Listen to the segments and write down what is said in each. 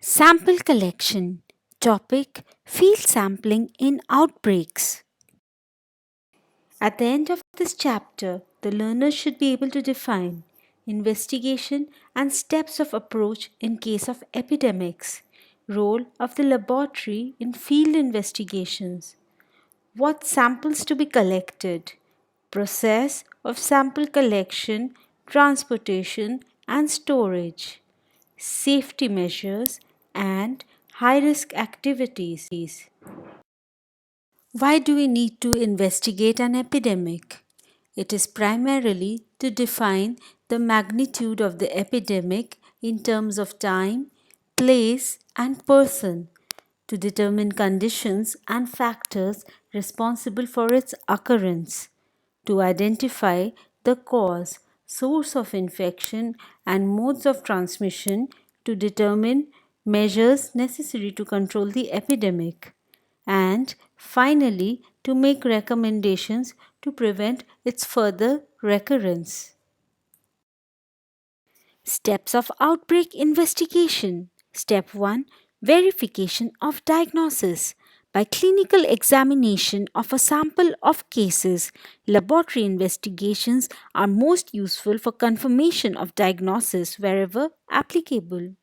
Sample collection. Topic: Field sampling in outbreaks. At the end of this chapter, the learner should be able to define investigation and steps of approach in case of epidemics, role of the laboratory in field investigations, what samples to be collected, process of sample collection, transportation, and storage, safety measures, and high risk activities. Why do we need to investigate an epidemic? It is primarily to define the magnitude of the epidemic in terms of time, place, and person, to determine conditions and factors responsible for its occurrence, to identify the cause, source of infection, and modes of transmission, to determine measures necessary to control the epidemic, and finally to make recommendations to prevent its further recurrence. Steps of outbreak investigation. Step 1: Verification of diagnosis. By clinical examination of a sample of cases, laboratory investigations are most useful for confirmation of diagnosis wherever applicable.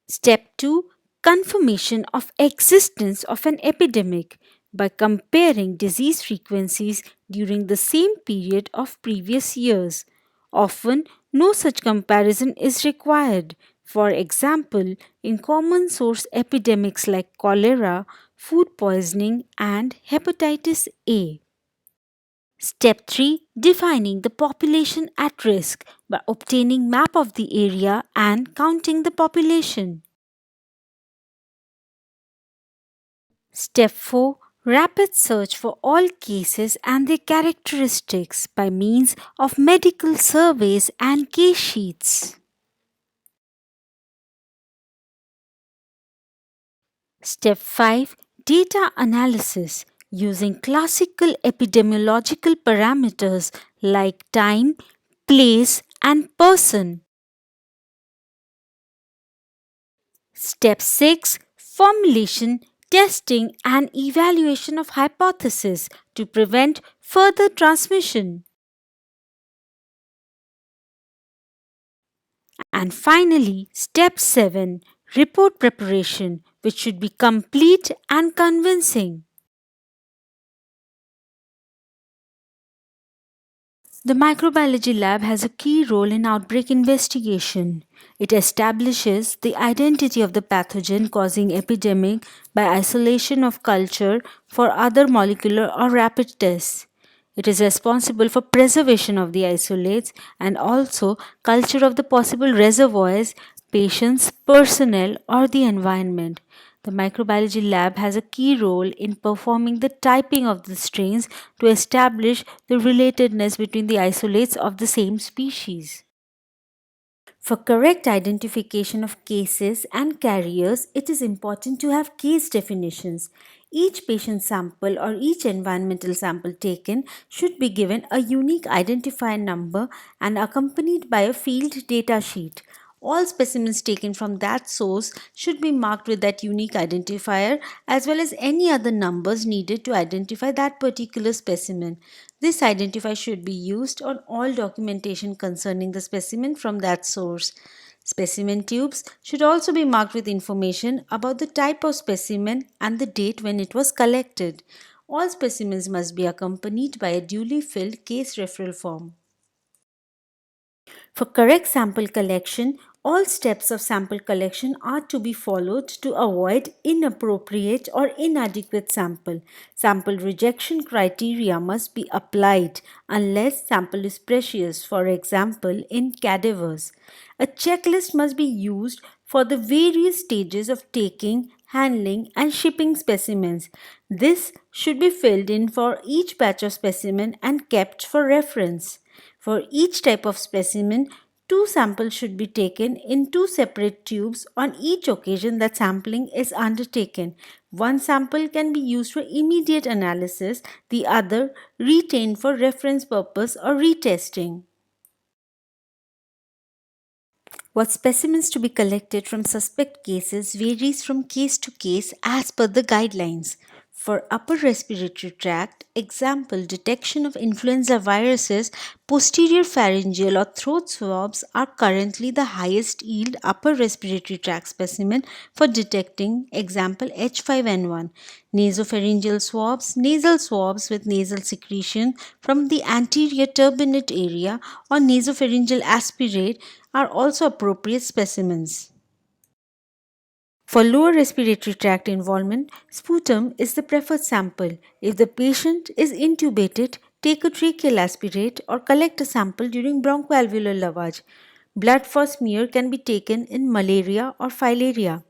Step 2: Confirmation of existence of an epidemic by comparing disease frequencies during the same period of previous years. Often, no such comparison is required. For example, in common source epidemics like cholera, food poisoning, and hepatitis A. Step 3: Defining the population at risk by obtaining map of the area and counting the population. Step 4: Rapid search for all cases and their characteristics by means of medical surveys and case sheets. Step 5: Data analysis using classical epidemiological parameters like time, place, and person. Step 6: Formulation, testing, and evaluation of hypotheses to prevent further transmission. And finally, step 7: Report preparation, which should be complete and convincing. The microbiology lab has a key role in outbreak investigation. It establishes the identity of the pathogen causing epidemic by isolation of culture for other molecular or rapid tests. It is responsible for preservation of the isolates and also culture of the possible reservoirs, patients, personnel, or the environment. The microbiology lab has a key role in performing the typing of the strains to establish the relatedness between the isolates of the same species. For correct identification of cases and carriers, it is important to have case definitions. Each patient sample or each environmental sample taken should be given a unique identifier number and accompanied by a field data sheet. All specimens taken from that source should be marked with that unique identifier as well as any other numbers needed to identify that particular specimen. This identifier should be used on all documentation concerning the specimen from that source. Specimen tubes should also be marked with information about the type of specimen and the date when it was collected. All specimens must be accompanied by a duly filled case referral form. For correct sample collection, all steps of sample collection are to be followed to avoid inappropriate or inadequate sample. Sample rejection criteria must be applied unless sample is precious, for example, in cadavers. A checklist must be used for the various stages of taking, handling, and shipping specimens. This should be filled in for each batch of specimen and kept for reference. For each type of specimen, 2 samples should be taken in 2 separate tubes on each occasion that sampling is undertaken. One sample can be used for immediate analysis, the other retained for reference purpose or retesting. What specimens to be collected from suspect cases varies from case to case as per the guidelines. For upper respiratory tract, example detection of influenza viruses, posterior pharyngeal or throat swabs are currently the highest yield upper respiratory tract specimen for detecting, example H5N1. Nasopharyngeal swabs, nasal swabs with nasal secretion from the anterior turbinate area or nasopharyngeal aspirate are also appropriate specimens. For lower respiratory tract involvement, sputum is the preferred sample. If the patient is intubated, take a tracheal aspirate or collect a sample during bronchoalveolar lavage. Blood for smear can be taken in malaria or filaria.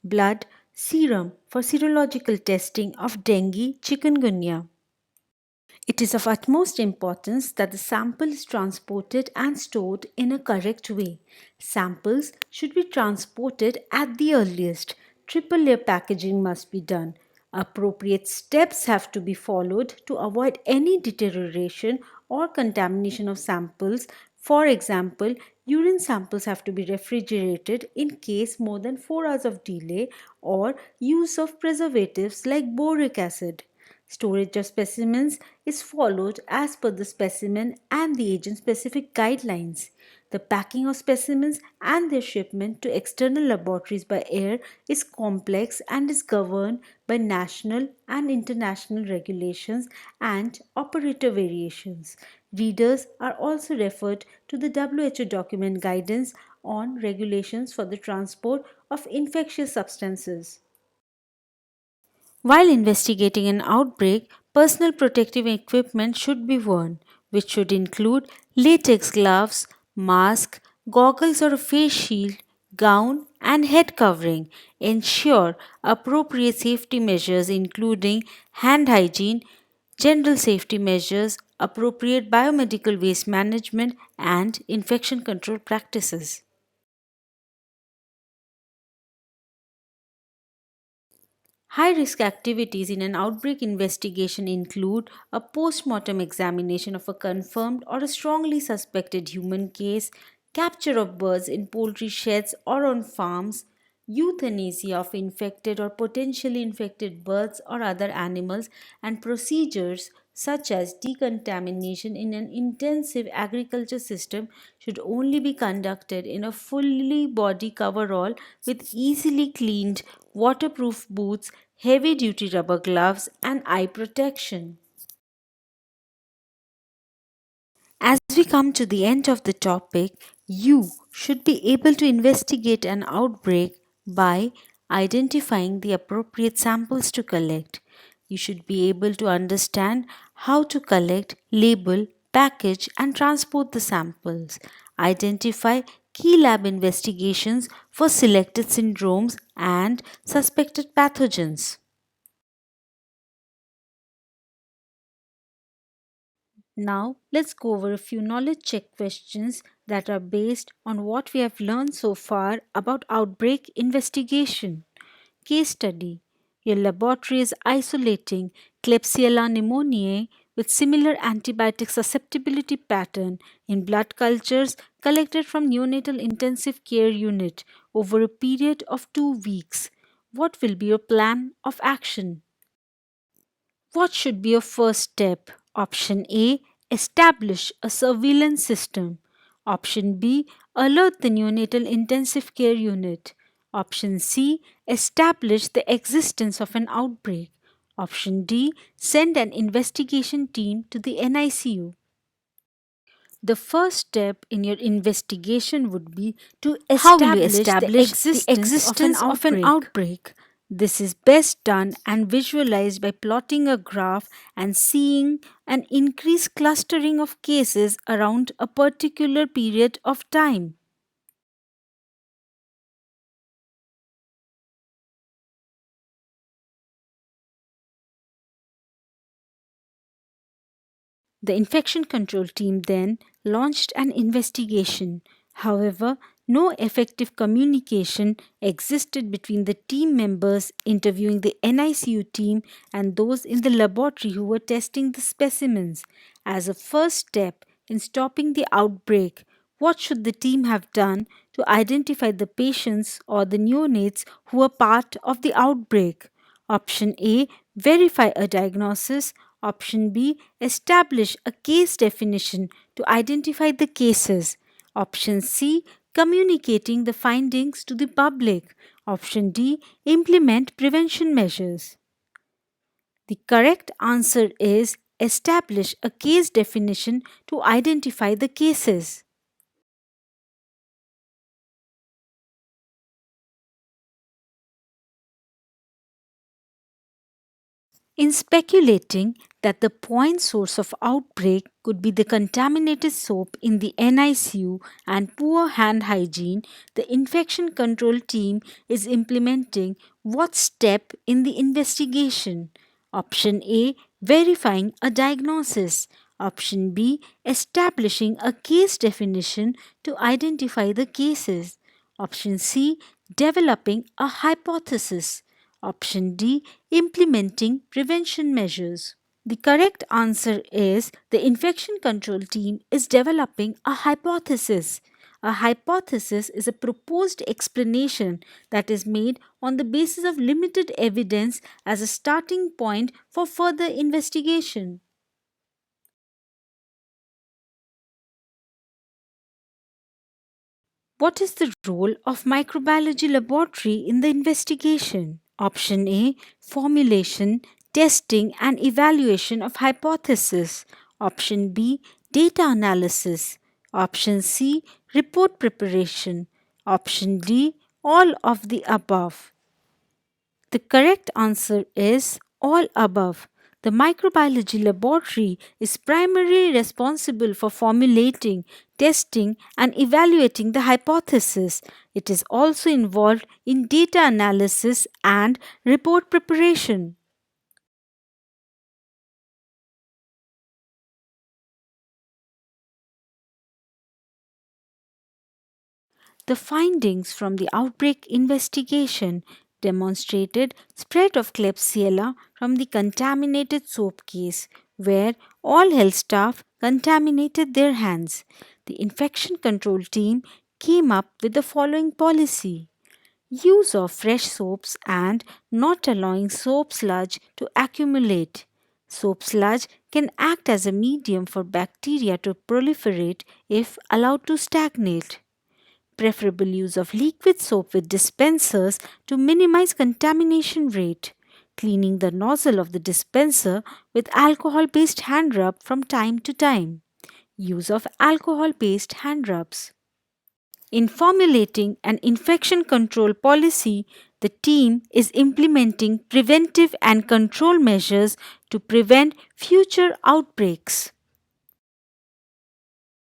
Blood serum for serological testing of dengue, chikungunya. It is of utmost importance that the sample is transported and stored in a correct way. Samples should be transported at the earliest. Triple layer packaging must be done. Appropriate steps have to be followed to avoid any deterioration or contamination of samples. For example, urine samples have to be refrigerated in case more than 4 hours of delay or use of preservatives like boric acid. Storage of specimens is followed as per the specimen and the agent specific guidelines. The packing of specimens and their shipment to external laboratories by air is complex and is governed by national and international regulations and operator variations. Readers are also referred to the WHO document guidance on regulations for the transport of infectious substances. While investigating an outbreak, personal protective equipment should be worn, which should include latex gloves, mask, goggles or a face shield, gown, and head covering. Ensure appropriate safety measures, including hand hygiene, general safety measures, appropriate biomedical waste management, and infection control practices. High risk activities in an outbreak investigation include a post mortem examination of a confirmed or a strongly suspected human case, capture of birds in poultry sheds or on farms, euthanasia of infected or potentially infected birds or other animals, and procedures such as decontamination in an intensive agriculture system should only be conducted in a fully body coverall with easily cleaned waterproof boots, heavy duty rubber gloves, and eye protection. As we come to the end of the topic, you should be able to investigate an outbreak by identifying the appropriate samples to collect. You should be able to understand how to collect, label, package, and transport the samples. Identify key lab investigations for selected syndromes and suspected pathogens. Now, let's go over a few knowledge check questions that are based on what we have learned so far about outbreak investigation. Case study. Your laboratory is isolating Klebsiella pneumoniae with similar antibiotic susceptibility pattern in blood cultures collected from neonatal intensive care unit over a period of 2 weeks. What will be your plan of action? What should be your first step? Option A. Establish a surveillance system. Option B. Alert the neonatal intensive care unit. Option C. Establish the existence of an outbreak. Option D. Send an investigation team to the NICU. The first step in your investigation would be to establish the existence of an outbreak. This is best done and visualized by plotting a graph and seeing an increased clustering of cases around a particular period of time. The infection control team then launched an investigation. However, no effective communication existed between the team members interviewing the NICU team and those in the laboratory who were testing the specimens. As a first step in stopping the outbreak, What should the team have done to identify the patients or the neonates who were part of the outbreak? Option A, verify a diagnosis. Option B, establish a case definition to identify the cases. Option C, communicating the findings to the public. Option D, implement prevention measures. The correct answer is establish a case definition to identify the cases. In speculating that the point source of outbreak could be the contaminated soap in the NICU and poor hand hygiene, the infection control team is implementing what step in the investigation? Option A, verifying a diagnosis. Option B, establishing a case definition to identify the cases. Option C, developing a hypothesis. Option D, implementing prevention measures. The correct answer is the infection control team is developing a hypothesis. A hypothesis is a proposed explanation that is made on the basis of limited evidence as a starting point for further investigation. What is the role of microbiology laboratory in the investigation? Option A, formulation, testing and evaluation of hypothesis. Option B, data analysis. Option C, report preparation. Option D, all of the above. The correct answer is all above. The microbiology laboratory is primarily responsible for formulating, testing, and evaluating the hypothesis. It is also involved in data analysis and report preparation. The findings from the outbreak investigation demonstrated spread of Klebsiella from the contaminated soap case where all health staff contaminated their hands. The infection control team came up with the following policy: use of fresh soaps and not allowing soap sludge to accumulate. Soap sludge can act as a medium for bacteria to proliferate if allowed to stagnate. Preferable use of liquid soap with dispensers to minimize contamination rate. Cleaning the nozzle of the dispenser with alcohol based hand rub from time to time. Use of alcohol based hand rubs. In formulating an infection control policy, the team is implementing preventive and control measures to prevent future outbreaks.